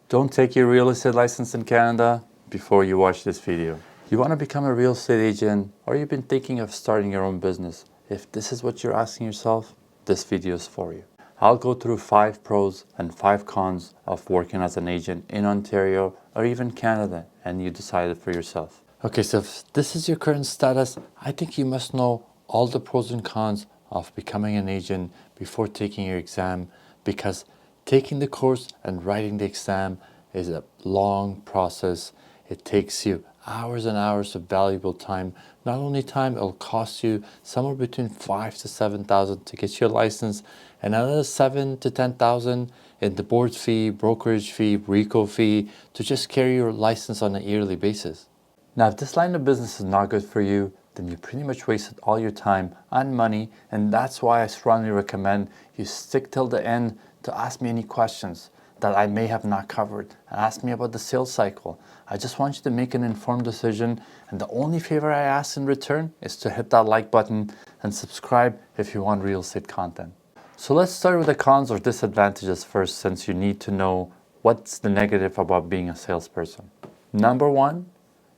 Don't take your real estate license in Canada before you watch this video. You want to become a real estate agent, or you've been thinking of starting your own business. If this is what you're asking yourself, this video is for you. I'll go through 5 pros and 5 cons of working as an agent in Ontario or even Canada, and you decide it for yourself. Okay, so if this is your current status, I think you must know all the pros and cons of becoming an agent before taking your exam, because taking the course and writing the exam is a long process. It takes you hours and hours of valuable time. Not only time, it'll cost you somewhere between $5,000 to $7,000 to get your license, and another $7,000 to $10,000 in the board fee, brokerage fee, RICO fee to just carry your license on a yearly basis. Now, if this line of business is not good for you, then you pretty much wasted all your time and money, and that's why I strongly recommend you stick till the end to ask me any questions that I may have not covered, and ask me about the sales cycle. I just want you to make an informed decision, and the only favor I ask in return is to hit that like button and subscribe if you want real estate content. So let's start with the cons or disadvantages first, since you need to know what's the negative about being a salesperson. Number 1,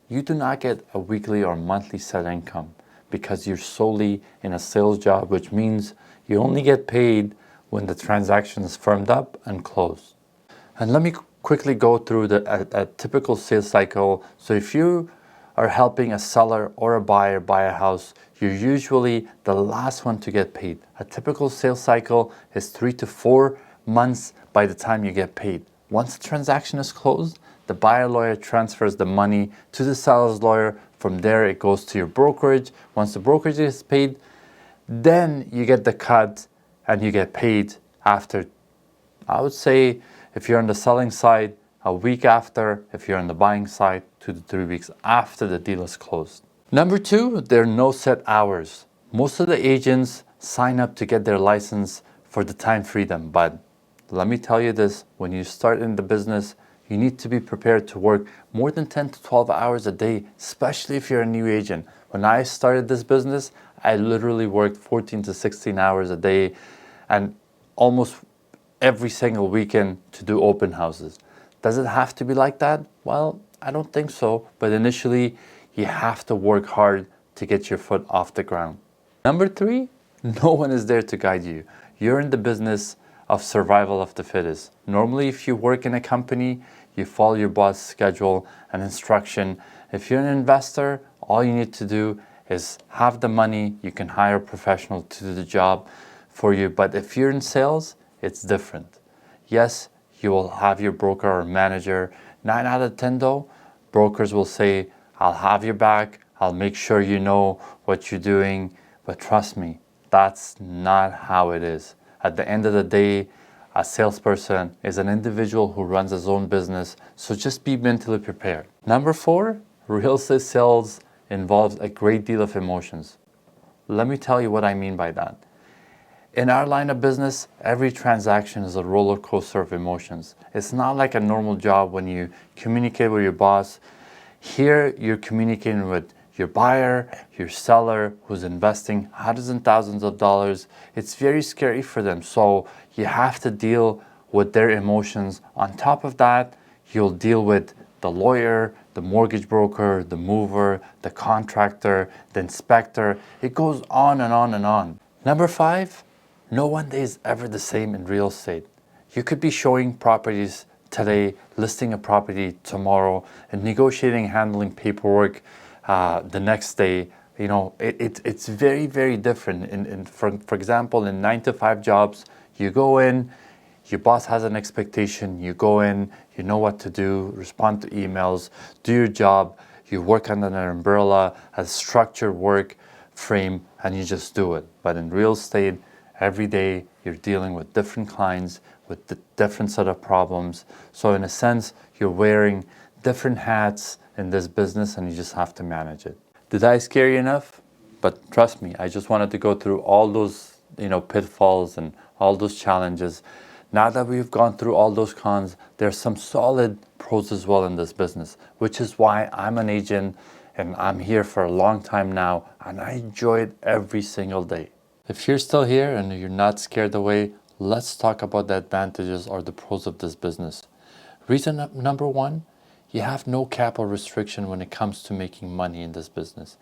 you do not get a weekly or monthly set income because you're solely in a sales job, which means you only get paid when the transaction is firmed up and closed. And let me quickly go through a typical sales cycle. So if you are helping a seller or a buyer buy a house, you're usually the last one to get paid. A typical sales cycle is 3 to 4 months by the time you get paid. Once the transaction is closed, the buyer lawyer transfers the money to the seller's lawyer. From there, it goes to your brokerage. Once the brokerage is paid, then you get the cut and you get paid after, I would say, if you're on the selling side, a week after. If you're on the buying side, 2 to 3 weeks after the deal is closed. Number 2, there are no set hours. Most of the agents sign up to get their license for the time freedom, but let me tell you this, when you start in the business, you need to be prepared to work more than 10 to 12 hours a day, especially if you're a new agent. When I started this business, I literally worked 14 to 16 hours a day and almost every single weekend to do open houses. Does it have to be like that? Well, I don't think so, but initially you have to work hard to get your foot off the ground. Number 3, no one is there to guide you. You're in the business of survival of the fittest. Normally, if you work in a company, you follow your boss' schedule and instruction. If you're an investor, all you need to do is have the money. You can hire a professional to do the job for you. But if you're in sales, it's different. Yes, you will have your broker or manager. 9 out of 10 though, brokers will say, I'll have your back. I'll make sure you know what you're doing. But trust me, that's not how it is. At the end of the day, a salesperson is an individual who runs his own business, so just be mentally prepared. Number 4, real estate sales involves a great deal of emotions. Let me tell you what I mean by that. In our line of business, every transaction is a roller coaster of emotions. It's not like a normal job when you communicate with your boss. Here, you're communicating with your buyer, your seller who's investing hundreds and thousands of dollars. It's very scary for them. So you have to deal with their emotions. On top of that, you'll deal with the lawyer, the mortgage broker, the mover, the contractor, the inspector. It goes on and on and on. Number 5, no one day is ever the same in real estate. You could be showing properties today, listing a property tomorrow, and negotiating, handling paperwork the next day. You know, it's very, very different. For example, in 9 to 5 jobs, you go in, your boss has an expectation, you go in, you know what to do, respond to emails, do your job, you work under an umbrella, a structured work frame, and you just do it. But in real estate, every day you're dealing with different clients, with the different set of problems. So in a sense, you're wearing different hats in this business and you just have to manage it. Did I scare you enough? But trust me, I just wanted to go through all those, pitfalls and all those challenges. Now that we've gone through all those cons, there's some solid pros as well in this business, which is why I'm an agent and I'm here for a long time now and I enjoy it every single day. If you're still here and you're not scared away, let's talk about the advantages or the pros of this business. Reason number one, you have no capital restriction when it comes to making money in this business.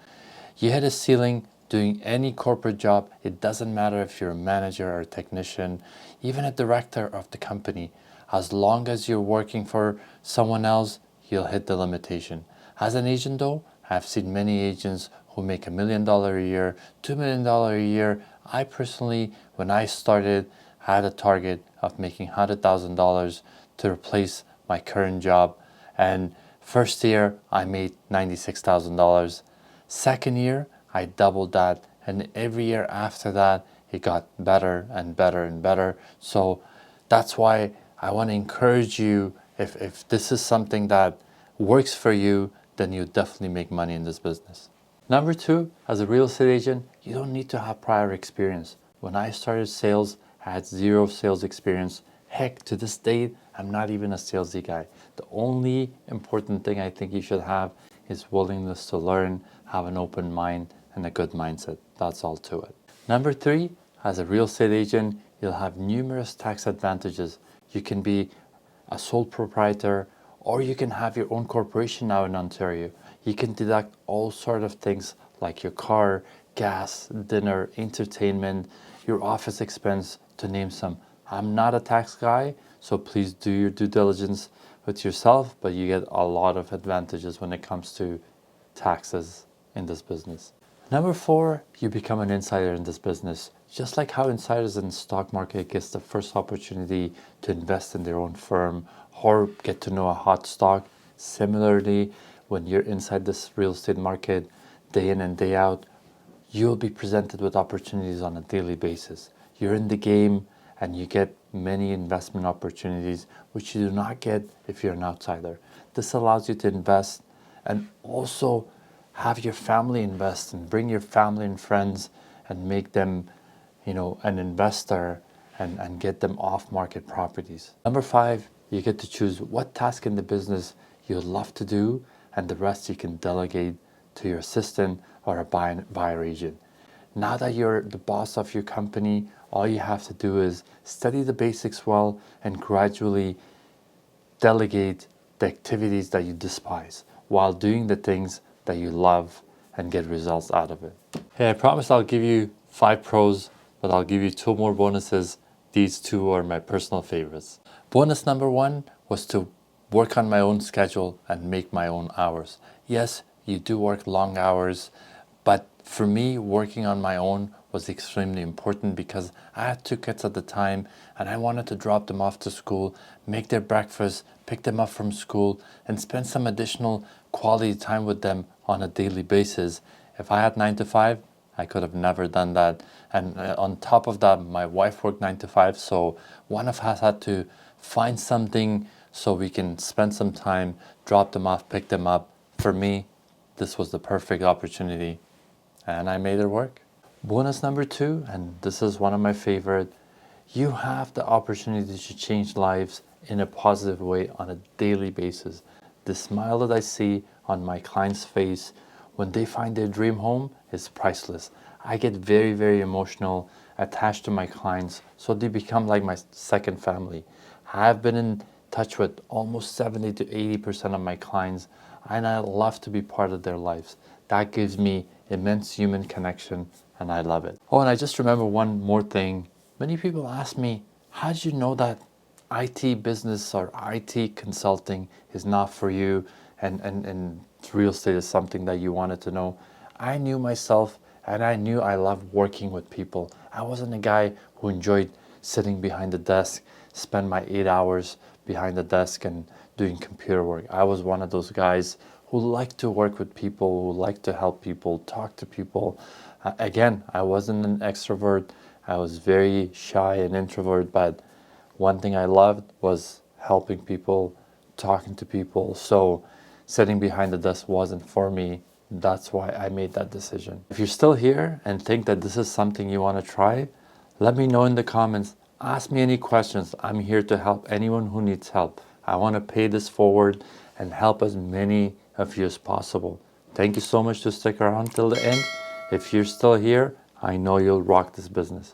You hit a ceiling doing any corporate job. It doesn't matter if you're a manager or a technician, even a director of the company. As long as you're working for someone else, you'll hit the limitation. As an agent though, I've seen many agents who make $1 million a year, $2 million a year. I personally, when I started, had a target of making $100,000 to replace my current job. And first year, I made $96,000. Second year, I doubled that. And every year after that, it got better and better and better. So that's why I want to encourage you, if this is something that works for you, then you definitely make money in this business. Number two, as a real estate agent, you don't need to have prior experience. When I started sales, I had zero sales experience. Heck, to this date, I'm not even a salesy guy. The only important thing I think you should have is willingness to learn, have an open mind, and a good mindset. That's all to it. Number three, as a real estate agent, you'll have numerous tax advantages. You can be a sole proprietor, or you can have your own corporation now in Ontario. You can deduct all sort of things like your car, gas, dinner, entertainment, your office expense, to name some. I'm not a tax guy, so please do your due diligence with yourself, but you get a lot of advantages when it comes to taxes in this business. Number four, you become an insider in this business. Just like how insiders in the stock market gets the first opportunity to invest in their own firm or get to know a hot stock. Similarly, when you're inside this real estate market day in and day out, you'll be presented with opportunities on a daily basis. You're in the game and you get many investment opportunities which you do not get if you're an outsider. This allows you to invest and also have your family invest and bring your family and friends and make them, an investor and get them off market properties. Number five, you get to choose what task in the business you'd love to do, and the rest you can delegate to your assistant or a buyer agent. Now that you're the boss of your company, all you have to do is study the basics well and gradually delegate the activities that you despise while doing the things that you love and get results out of it. Hey, I promise I'll give you 5 pros, but I'll give you 2 more bonuses. These 2 are my personal favorites. Bonus number 1 was to work on my own schedule and make my own hours. Yes, you do work long hours, but for me, working on my own was extremely important because I had 2 kids at the time and I wanted to drop them off to school, make their breakfast, pick them up from school, and spend some additional quality time with them on a daily basis. If I had 9 to 5, I could have never done that. And on top of that, my wife worked 9 to 5, so one of us had to find something so we can spend some time, drop them off, pick them up. For me, this was the perfect opportunity, and I made it work. Bonus number 2, and this is one of my favorite, you have the opportunity to change lives in a positive way on a daily basis. The smile that I see on my client's face when they find their dream home is priceless. I get very, very emotional, attached to my clients, so they become like my second family. I've been in touch with almost 70 to 80% of my clients, and I love to be part of their lives. That gives me immense human connection, and I love it. Oh, and I just remember one more thing. Many people ask me, how did you know that IT business or IT consulting is not for you and real estate is something that you wanted to know? I knew myself, and I knew I loved working with people. I wasn't a guy who enjoyed sitting behind the desk, spend my 8 hours behind the desk and doing computer work. I was one of those guys who liked to work with people, who liked to help people, talk to people. Again, I wasn't an extrovert. I was very shy and introvert, but one thing I loved was helping people, talking to people. So sitting behind the desk wasn't for me. That's why I made that decision. If you're still here and think that this is something you want to try, let me know in the comments. Ask me any questions. I'm here to help anyone who needs help. I want to pay this forward and help as many of you as possible. Thank you so much to stick around till the end. If you're still here, I know you'll rock this business.